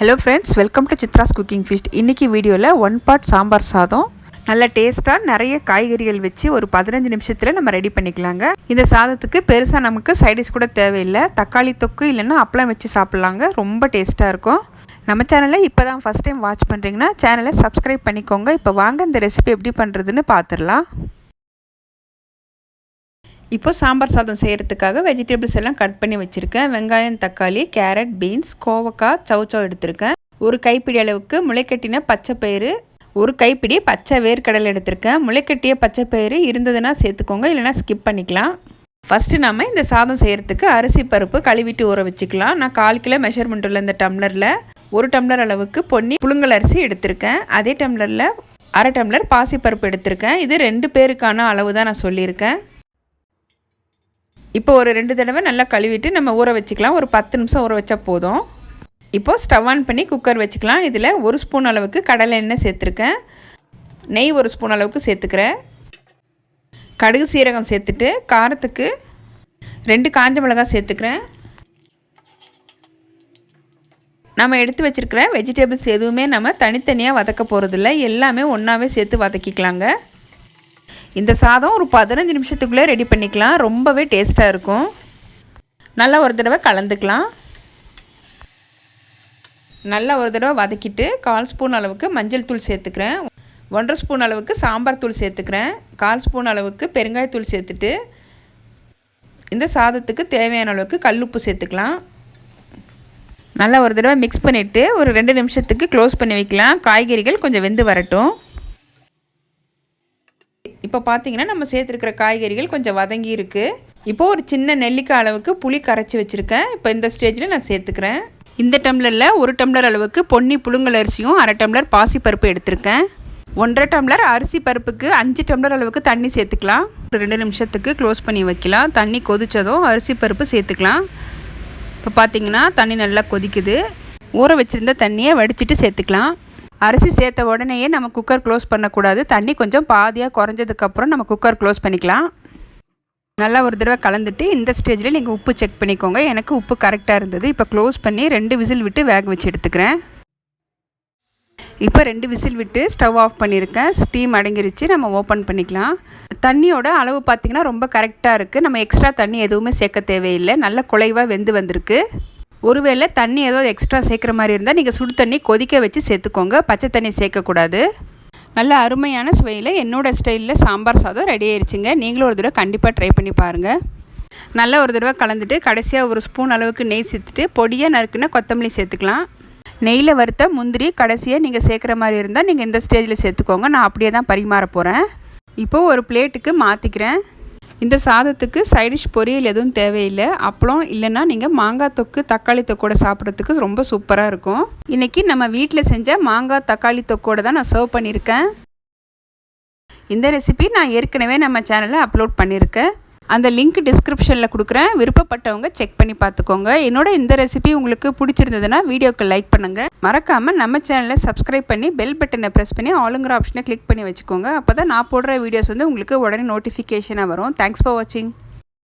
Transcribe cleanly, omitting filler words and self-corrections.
Hello friends, welcome to Chitra's cooking feast. இன்றைக்கி வீடியோவில் 1 part sambar சாதம் நல்ல டேஸ்ட்டாக நிறைய காய்கறிகள் வச்சு ஒரு 15 நிமிஷத்தில் நம்ம ரெடி பண்ணிக்கலாங்க. இந்த சாதத்துக்கு பெருசாக நமக்கு சைடிஷ் கூட தேவையில்லை. தக்காளி தொக்கு இல்லைன்னா அப்பளம் வச்சு சாப்பிட்லாங்க. ரொம்ப டேஸ்ட்டாக இருக்கும். நம்ம சேனலை இப்போ தான் ஃபஸ்ட் டைம் வாட்ச் பண்ணுறீங்கன்னா சேனலை சப்ஸ்கிரைப் பண்ணிக்கோங்க. இப்போ வாங்க இந்த ரெசிபி எப்படி பண்ணுறதுன்னு பார்த்துடலாம். இப்போது சாம்பார் சாதம் செய்கிறதுக்காக வெஜிடபிள்ஸ் எல்லாம் கட் பண்ணி வச்சுருக்கேன். வெங்காயம், தக்காளி, கேரட், பீன்ஸ், கோவக்காய், சௌச்சௌ எடுத்திருக்கேன். ஒரு கைப்பிடி அளவுக்கு முளைக்கட்டின பச்சை பயிறு, ஒரு கைப்பிடி பச்சை வேர்க்கடலை எடுத்திருக்கேன். முளைக்கட்டிய பச்சை பயிறு இருந்ததுன்னா சேர்த்துக்கோங்க, இல்லைனா ஸ்கிப் பண்ணிக்கலாம். ஃபஸ்ட்டு நம்ம இந்த சாதம் செய்கிறதுக்கு அரிசி பருப்பு கழுவிட்டு ஊற வச்சுக்கலாம். நான் 1/4 கிலோ மெஷர்மெண்ட் உள்ள இந்த டம்ளரில் 1 டம்ளர் அளவுக்கு பொன்னி புழுங்கல் அரிசி எடுத்திருக்கேன். அதே டம்ளரில் 1/2 டம்ளர் பாசிப்பருப்பு எடுத்திருக்கேன். இது 2 பேருக்கான அளவு தான் நான் சொல்லியிருக்கேன். இப்போ ஒரு 2 தடவை நல்லா கழுவிட்டு நம்ம ஊற வச்சுக்கலாம். ஒரு 10 நிமிஷம் ஊற வச்சா போதும். இப்போது ஸ்டவ் ஆன் பண்ணி குக்கர் வச்சுக்கலாம். இதில் 1 ஸ்பூன் அளவுக்கு கடலை எண்ணெய் சேர்த்துருக்கேன். நெய் 1 ஸ்பூன் அளவுக்கு சேர்த்துக்கிறேன். கடுகு சீரகம் சேர்த்துட்டு காரத்துக்கு 2 காஞ்ச மிளகாய் சேர்த்துக்கிறேன். நம்ம எடுத்து வச்சுருக்கிற வெஜிடபிள்ஸ் எதுவுமே நம்ம தனித்தனியாக வதக்க போகிறதில்ல, எல்லாமே ஒன்றாவே சேர்த்து வதக்கிக்கலாங்க. இந்த சாதம் ஒரு 15 நிமிஷத்துக்குள்ளே ரெடி பண்ணிக்கலாம். ரொம்பவே டேஸ்ட்டாக இருக்கும். நல்லா ஒரு தடவை கலந்துக்கலாம். நல்லா ஒரு தடவை வதக்கிட்டு 1/4 ஸ்பூன் அளவுக்கு மஞ்சள் தூள் சேர்த்துக்கிறேன். 1/2 ஸ்பூன் அளவுக்கு சாம்பார் தூள் சேர்த்துக்கிறேன். 1/4 ஸ்பூன் அளவுக்கு பெருங்காயத்தூள் சேர்த்துட்டு இந்த சாதத்துக்கு தேவையான அளவுக்கு கல்லுப்பு சேர்த்துக்கலாம். நல்லா ஒரு தடவை மிக்ஸ் பண்ணிவிட்டு ஒரு 2 நிமிஷத்துக்கு க்ளோஸ் பண்ணி வைக்கலாம். காய்கறிகள் கொஞ்சம் வெந்து வரட்டும். இப்போ பார்த்தீங்கன்னா நம்ம சேர்த்துருக்கிற காய்கறிகள் கொஞ்சம் வதங்கி இருக்குது. இப்போது ஒரு சின்ன நெல்லிக்காய் அளவுக்கு புளி கரைச்சி வச்சுருக்கேன். இப்போ இந்த ஸ்டேஜில் நான் சேர்த்துக்கிறேன். இந்த டம்ளரில் 1 டம்ளர் அளவுக்கு பொன்னி புழுங்கல் அரிசியும் 1/2 டம்ளர் பாசிப்பருப்பு எடுத்திருக்கேன். 1/2 டம்ளர் அரிசி பருப்புக்கு 5 டம்ளர் அளவுக்கு தண்ணி சேர்த்துக்கலாம். 2 நிமிஷத்துக்கு க்ளோஸ் பண்ணி வைக்கலாம். தண்ணி கொதித்ததும் அரிசி பருப்பு சேர்த்துக்கலாம். இப்போ பார்த்தீங்கன்னா தண்ணி நல்லா கொதிக்குது. ஊற வச்சுருந்த தண்ணியை வடிச்சிட்டு சேர்த்துக்கலாம். அரிசி சேர்த்த உடனேயே நம்ம குக்கர் க்ளோஸ் பண்ணக்கூடாது. தண்ணி கொஞ்சம் பாதியாக குறைஞ்சதுக்கப்புறம் நம்ம குக்கர் க்ளோஸ் பண்ணிக்கலாம். நல்லா ஒரு தடவை கலந்துட்டு இந்த ஸ்டேஜில் நீங்கள் உப்பு செக் பண்ணிக்கோங்க. எனக்கு உப்பு கரெக்டாக இருந்தது. இப்போ க்ளோஸ் பண்ணி 2 விசில் விட்டு வேக வச்சு எடுத்துக்கிறேன். இப்போ 2 விசில் விட்டு ஸ்டவ் ஆஃப் பண்ணியிருக்கேன். ஸ்டீம் அடங்கிருச்சு. நம்ம ஓப்பன் பண்ணிக்கலாம். தண்ணியோட அளவு பார்த்திங்கன்னா ரொம்ப கரெக்டாக இருக்குது. நம்ம எக்ஸ்ட்ரா தண்ணி எதுவுமே சேர்க்க தேவையில்லை. நல்ல குழைவாக வெந்து வந்திருக்கு. ஒருவேளை தண்ணி ஏதோ எக்ஸ்ட்ரா சேர்க்குற மாதிரி இருந்தால் நீங்கள் சுடு தண்ணி கொதிக்க வச்சு சேர்த்துக்கோங்க. பச்சை தண்ணி சேர்க்கக்கூடாது. நல்ல அருமையான சுவையில் என்னோடய ஸ்டைலில் சாம்பார் சாதம் ரெடி ஆயிடுச்சுங்க. நீங்களும் ஒரு தடவை கண்டிப்பாக ட்ரை பண்ணி பாருங்கள். நல்லா ஒரு தடவை கலந்துட்டு கடைசியாக 1 ஸ்பூன் அளவுக்கு நெய் சேர்த்துட்டு பொடியாக நறுக்குன்னா கொத்தமல்லி சேர்த்துக்கலாம். நெய்யில் வறுத்த முந்திரி கடைசியாக நீங்கள் சேர்க்குற மாதிரி இருந்தால் நீங்கள் இந்த ஸ்டேஜில் சேர்த்துக்கோங்க. நான் அப்படியே தான் பரிமாற போகிறேன். இப்போது ஒரு பிளேட்டுக்கு மாற்றிக்கிறேன். இந்த சாதத்துக்கு சைடிஷ் பொரியல் எதுவும் தேவையில்லை. அப்பளம் இல்லைன்னா நீங்கள் மாங்காய் தொக்கு தக்காளி தொக்கோட சாப்பிட்றதுக்கு ரொம்ப சூப்பராக இருக்கும். இன்றைக்கி நம்ம வீட்டில் செஞ்ச மாங்காய் தக்காளி தொக்கோடு தான் நான் சர்வ் பண்ணியிருக்கேன். இந்த ரெசிபி நான் ஏற்கனவே நம்ம சேனலில் அப்லோட் பண்ணியிருக்கேன். அந்த லிங்க் டிஸ்கிரிப்ஷனில் கொடுக்குறேன். விருப்பப்பட்டவங்க செக் பண்ணி பார்த்துக்கோங்க. என்னோட இந்த ரெசிபி உங்களுக்கு பிடிச்சிருந்ததுன்னா வீடியோக்கு லைக் பண்ணுங்கள். மறக்காமல் நம்ம சேனலை சப்ஸ்கிரைப் பண்ணி பெல் பட்டனை ப்ரெஸ் பண்ணி ஆளுங்கிற ஆப்ஷனை கிளிக் பண்ணி வச்சுக்கோங்க. அப்போ தான் நான் போடுற வீடியோஸ் உங்களுக்கு உடனே நோட்டிஃபிகேஷனாக வரும். தேங்க்ஸ் ஃபார் வாட்சிங்.